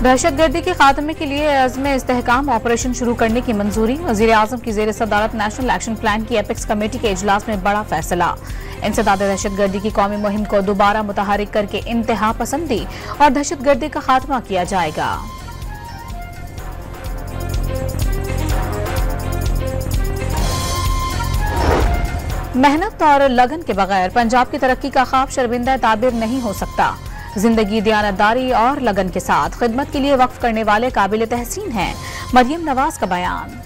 दहशतगर्दी के खात्मे के लिए अज़्म इस्तेहकाम ऑपरेशन शुरू करने की मंजूरी। वज़ीर-ए-आज़म की ज़ेर सदारत नेशनल एक्शन प्लान की एपेक्स कमेटी के इजलास में बड़ा फैसला। इंसदाद दहशतगर्दी की कौमी मुहिम को दोबारा मुतहरिक करके इंतहा पसंदी और दहशतगर्दी का खात्मा किया जाएगा। मेहनत और लगन के बगैर पंजाब की तरक्की का ख्वाब शर्मिंदा ताबिर नहीं हो सकता। जिंदगी दयानतदारी और लगन के साथ खिदमत के लिए वक्फ करने वाले काबिल तहसीन हैं। मरियम नवाज का बयान।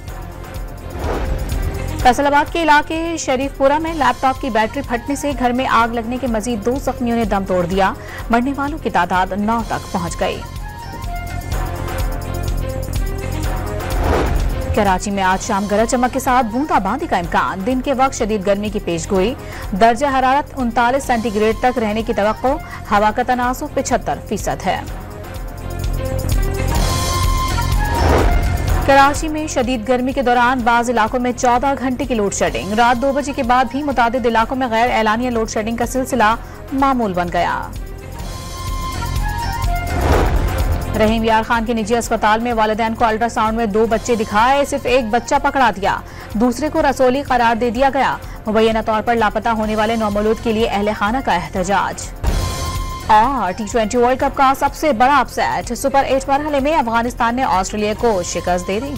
फैसलाबाद के इलाके शरीफपुरा में लैपटॉप की बैटरी फटने से घर में आग लगने के मजीद 2 जख्मियों ने दम तोड़ दिया। मरने वालों की तादाद 9 तक पहुंच गई। कराची में आज शाम गरज चमक के साथ बूंदाबांदी का इम्कान। दिन के वक्त शदीद गर्मी की पेशगोई। दर्जा हरारत 39 सेंटीग्रेड तक रहने की तवक्को। हवा का तनासुब 75% है। कराची में शदीद गर्मी के दौरान बाज इलाकों में 14 घंटे की लोड शेडिंग। रात 2 बजे के बाद भी मुतादिद इलाकों में गैर एलानिया लोड शेडिंग का सिलसिला मामूल बन गया। रहीम यार खान के निजी अस्पताल में वालिदैन को अल्ट्रासाउंड में 2 बच्चे दिखाए, सिर्फ एक बच्चा पकड़ा दिया, दूसरे को रसोली करार दे दिया गया। मुबैना तौर पर लापता होने वाले नौमौलूद के लिए अहले खाना का एहतजाज। और T20 वर्ल्ड कप का सबसे बड़ा अपसेट। सुपर 8 मरहले में अफगानिस्तान ने ऑस्ट्रेलिया को शिकस्त दे दी।